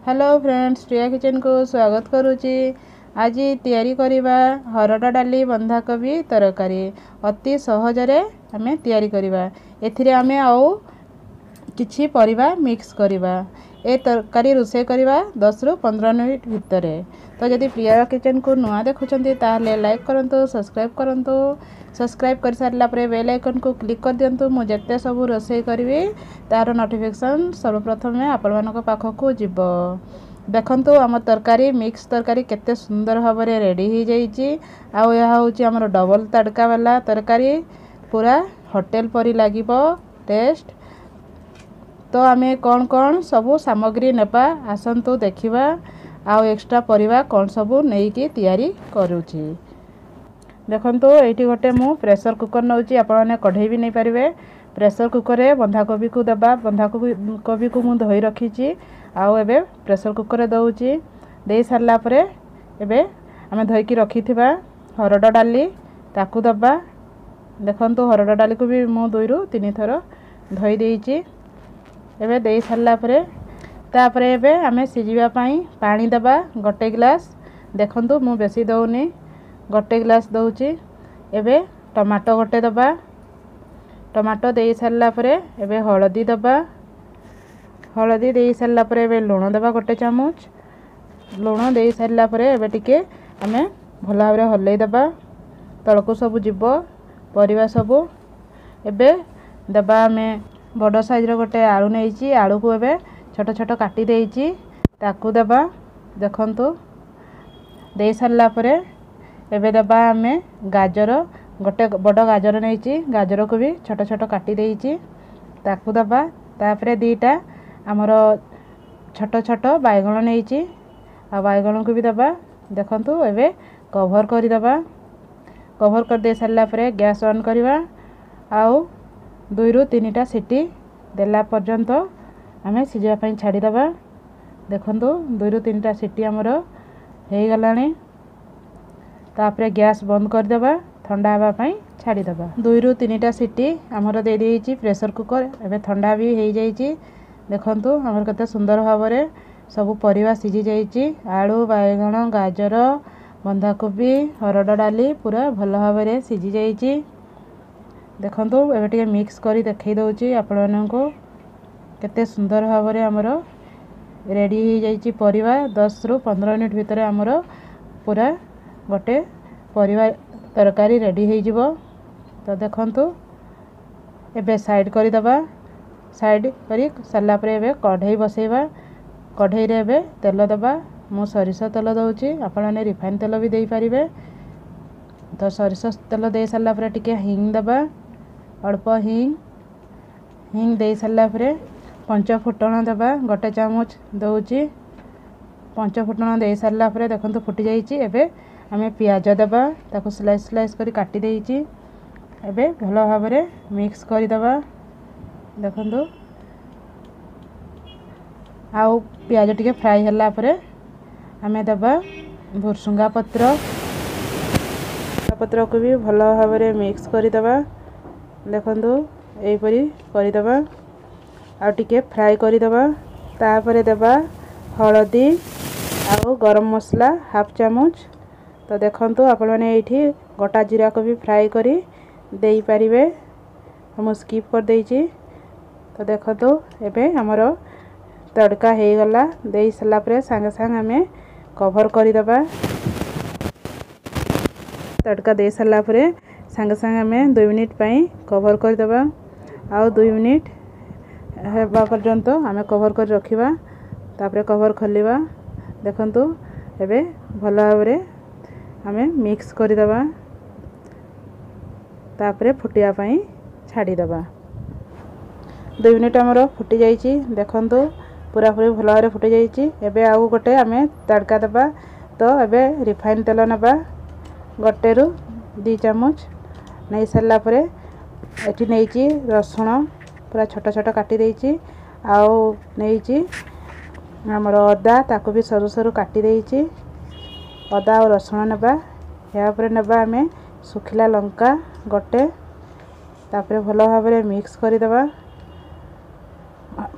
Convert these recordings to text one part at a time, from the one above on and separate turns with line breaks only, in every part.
Hello friends, प्रिया kitchen को स्वागत करुच्ची। आज तैयारी करिबा हरड़ डाली बंधाकोबी तरकारी अति सहजरे आमे तैयारी करिबा। एथिरे आमे आउ किछि परिबा मिक्स करिबा। ए तरकारी रोषे करिबा 10 रु 15 मिनिट भितरे। तो जदि प्रिया किचन को नुआ देखुछंती ताले लाइक करंतु, सब्सक्राइब करंतु। सब्सक्राइब कर सारला परे बेल आइकन को क्लिक कर दियंतु। मु जत्ते सब रोषे करिवे तार नोटिफिकेशन सर्वप्रथम आपण मानक पाखकु जिवो। देखंतु आम तरकारी मिक्स तरकारी केते सुंदर भाबरे रेडी हो जाइछि। आउ यह होछि हमर डबल तड़का वाला तरकारी, पूरा होटल परी लागिबो टेस्ट। तो आमे कौन कौन सबू सामग्री नेबा आसंतु देखिबा। आउ एक्स्ट्रा परिबा कौन सबू नेकी तैयारी करूछि। देखंतु एठी गोटे मु प्रेशर कुकर नउछि। आपण माने कढई भी नै परिबे। प्रेशर कुकर रे बंधाकोबी को दबा। बंधाकोबी को मु धोई रखिछि। आउ एबे प्रेशर कुकर रे दउछि। देई सारला परे एबे आमे धोई की रखिथिबा हरड डाली ताकू दबा। देखंतु हरड डाली को भी मु 2 रु 3 थरो धोई देइछि। एबे देई सारला परे तापरे एबे आमे सिजिबा पई पानी दबा 1 ग्लास। देखंतु मु बेसी दउनी 1 ग्लास दउछि। एबे टमाटो गोटे दबा। टमाटो देई सारला परे एबे हळदी दबा। हळदी देई सारला परे एबे लूण दबा 1 चामच। लूण देई सारला परे एबे टिके आमे भला भाबरे हल्लै दबा। तळको सब जिवो परिवा सब। एबे दबा आमे बड़ साइज रो गोटे आलू नेइछि। आलू को एबे छोट छोट काटी देइछि ताकू दबा। देखंतु देई सारला परे एबे दबा आमे गाजर गोटे बड़ गाजर नेइछि। गाजर को भी छोट छोट काटी देइछि ताकू दबा। तापरे दीटा हमर छोट छोट बायगण नेइछि। आ बायगण को भी दबा। देखंतु एबे कवर करि दबा। कवर कर दे सारला परे गैस ऑन करिवा। आउ 2 रु 3 टा सीटी देला पर्यंत आमे सिजिया पई छाडी दबा। देखंतु 2 रु 3 टा सीटी हमर हेई गलानी। तापरे गैस बंद कर देबा। ठंडा हवा पई छाडी दबा। 2 रु 3 टा सीटी हमर दे देइछि प्रेशर कुकर। एबे ठंडा भी हेई जाइछि। देखंतु हमर कते सुंदर भाबरे सब परिवा सिजी जाइछि। आलू, बायगण, गाजर, बंधाकोबी, हरड डाली पूरा भल भाबरे सिजी जाइछि। देखंतु एबे टिके मिक्स करी देखै दउछि आपण मानको केते सुंदर भाबरे हमर रेडी हो जाइछि परिवा। 10 रु 15 मिनिट भितरे हमर पूरा गोटे परिवा तरकारी रेडी हो जिवो। तो देखंतु एबे साइड करी दबा। साइड करी सारला परे एबे कढ़ई बसैबा। कढ़ई रे एबे तेल दबा। मु सरिषो तेल दउछि। आपण माने रिफाइन तेल भी देई परिबे। तो सरिषो तेल देई सारला परे टिके हिंग दबा। अल्प हिंग देई सारला परे पंच फुटण दबा 1 चामच दउछि। पंच फुटण देई सारला परे देखंतु फुटी जाइछि। एबे आमे प्याज दबा। ताको स्लाइस स्लाइस करी काटी देइछि। एबे भलो भाबरे मिक्स करि दबा। देखंतु आउ प्याज टिके फ्राई हल्ला परे आमे दबा भुरसुंगा पत्र को भी भलो भाबरे मिक्स करि दबा। देखंतु एई परी करि दबा। आ टिके फ्राई करि दबा। तापरे दबा हळदी आउ गरम मसला 1/2 चामच। तो देखंतु आपण माने एठी गोटा जीरा को भी फ्राई करी देई परिबे। हम स्किप कर देइछि। तो देखंतु एबे हमर तड़का हे गला। देई सला परे संगे संग हमें कवर करि दबा। तड़का दे सला परे संगे संगे हमें 2 मिनिट पई कवर कर दबा। आउ 2 मिनिट हेबा पर्यंत हमें कवर कर रखिबा। तापरे कवर खोलिबा। देखंतु एबे भलो भाबरे हमें मिक्स कर दबा। तापरे फुटिया पई छाडी दबा। 2 मिनिट हमरो फुटी जाइछि। देखंतु पूरा पूरी भलो भाबरे फुटी जाइछि। एबे आउ गोटे हमें तड़का दबा। तो एबे रिफाइन तेल नबा 1 रु 2 चामच नै सरला परे एठी नेइछि रसुण पूरा छोट छोट काटी देइछि। आउ नेइछि हमर अदा ताको भी सरू सरू काटी देइछि। अदा और रसुण नबा। या परे नबा हमें सुखिला लंका गोटे। तापरे भलो भाबरे मिक्स करि दबा।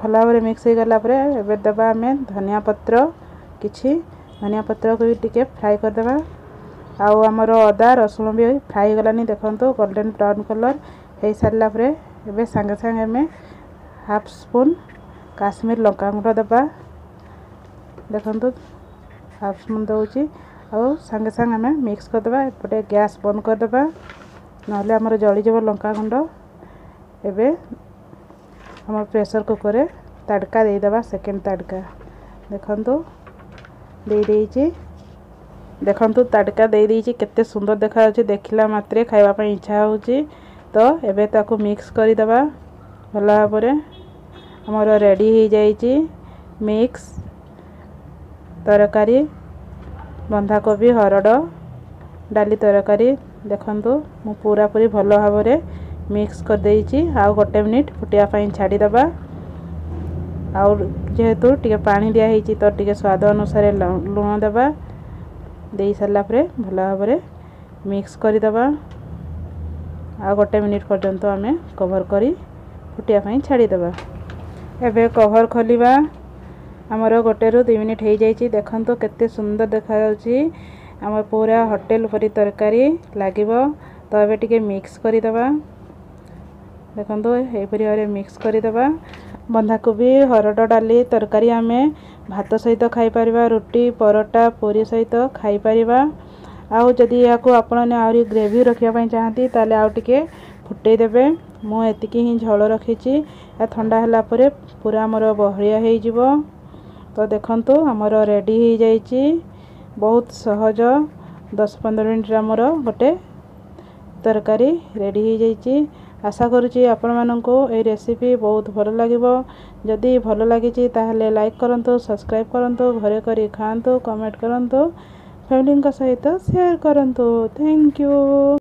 ଭଲ ଭାବରେ ମିକ୍ସ ହେଇଗଲା ପରେ ଏବେ ଦେବା ଆମେ ଧନିଆ ପତ୍ର କିଛି ଧନିଆ ପତ୍ରକୁ ବି ଟିକେ ଫ୍ରାଏ କରିଦେବା। ଆଉ ଆମର ଅଦା ରସୁଣ ବି ଫ୍ରାଏ ହେଇଗଲାନି ଦେଖନ୍ତୁ ଗୋଲ୍ଡେନ୍ ବ୍ରାଉନ୍ କଲର୍ ହେଇସାରିଲା ପରେ ଏବେ ସାଙ୍ଗେ ସାଙ୍ଗେ ଆମେ ହାଫ୍ ସ୍ପୁନ୍ କାଶ୍ମୀର ଲଙ୍କାଗୁଣ୍ଡ ଦେବା। ଦେଖନ୍ତୁ ହାଫ୍ ସ୍ପୁନ୍ ଦେଉଛି ଆଉ ସାଙ୍ଗେ ସାଙ୍ଗେ ଆମେ ମିକ୍ସ କରିଦେବା। ଏପଟେ ଗ୍ୟାସ୍ ବନ୍ଦ କରିଦେବା ନହେଲେ ଆମର ଜଳିଯିବ ଲଙ୍କାଗୁଣ୍ଡ। ଏବେ ଆମ ପ୍ରେସର୍ କୁକର୍ରେ ତାଡ଼କା ଦେଇଦେବା ସେକେଣ୍ଡ ତାଡ଼କା ଦେଖନ୍ତୁ ଦେଇଛି। ଦେଖନ୍ତୁ ତାଡ଼କା ଦେଇଛି କେତେ ସୁନ୍ଦର ଦେଖାଯାଉଛି ଦେଖିଲା ମାତ୍ରେ ଖାଇବା ପାଇଁ ଇଚ୍ଛା ହେଉଛି। ତ ଏବେ ତାକୁ ମିକ୍ସ କରିଦେବା ଭଲ ଭାବରେ। ଆମର ରେଡ଼ି ହେଇଯାଇଛି ମିକ୍ସ ତରକାରୀ ବନ୍ଧାକୋବି ହରଡ଼ ଡାଲି ତରକାରୀ। ଦେଖନ୍ତୁ ମୁଁ ପୁରାପୁରି ଭଲ ଭାବରେ ମିକ୍ସ କରିଦେଇଛି। ଆଉ 1 ମିନିଟ୍ ଫୁଟିବା ପାଇଁ ଛାଡ଼ିଦେବା। ଆଉ ଯେହେତୁ ଟିକେ ପାଣି ଦିଆହେଇଛି ତ ଟିକେ ସ୍ୱାଦ ଅନୁସାରେ ଲୁଣ ଦେବା। ଦେଇ ସାରିଲା ପରେ ଭଲ ଭାବରେ ମିକ୍ସ କରିଦେବା। ଆଉ 1 ମିନିଟ୍ ପର୍ଯ୍ୟନ୍ତ ଆମେ କଭର୍ କରି ଫୁଟିବା ପାଇଁ ଛାଡ଼ିଦେବା। ଏବେ କଭର୍ ଖୋଲିବା। ଆମର 1 ରୁ 2 ମିନିଟ୍ ହେଇଯାଇଛି। ଦେଖନ୍ତୁ କେତେ ସୁନ୍ଦର ଦେଖାଯାଉଛି। ଆମର ପୁରା ହୋଟେଲ ପରି ତରକାରୀ ଲାଗିବ। ତ ଏବେ ଟିକେ ମିକ୍ସ କରିଦେବା। ଦେଖନ୍ତୁ ଏହିପରି ଭାବରେ ମିକ୍ସ କରିଦେବା। ବନ୍ଧାକୋବି ହରଡ଼ ଡାଲି ତରକାରୀ ଆମେ ଭାତ ସହିତ ଖାଇପାରିବା, ରୁଟି ପରଟା ପୁରୀ ସହିତ ଖାଇପାରିବା। ଆଉ ଯଦି ଏହାକୁ ଆପଣମାନେ ଆହୁରି ଗ୍ରେଭି ରଖିବା ପାଇଁ ଚାହାନ୍ତି ତାହେଲେ ଆଉ ଟିକେ ଫୁଟେଇ ଦେବେ। ମୁଁ ଏତିକି ହିଁ ଝୋଳ ରଖିଛି। ଏହା ଥଣ୍ଡା ହେଲା ପରେ ପୁରା ଆମର ବହଳିଆ ହେଇଯିବ। ତ ଦେଖନ୍ତୁ ଆମର ରେଡ଼ି ହେଇଯାଇଛି। ବହୁତ ସହଜ 10-15 ମିନିଟ୍ରେ ଆମର ଗୋଟେ ତରକାରୀ ରେଡ଼ି ହେଇଯାଇଛି। ଆଶା କରୁଛି ଆପଣମାନଙ୍କୁ ଏହି ରେସିପି ବହୁତ ଭଲ ଲାଗିବ। ଯଦି ଭଲ ଲାଗିଛି ତାହେଲେ ଲାଇକ୍ କରନ୍ତୁ, ସବସ୍କ୍ରାଇବ୍ କରନ୍ତୁ, ଘରେ କରି ଖାଆନ୍ତୁ, କମେଣ୍ଟ କରନ୍ତୁ, ଫ୍ୟାମିଲିଙ୍କ ସହିତ ସେୟାର କରନ୍ତୁ। Thank you.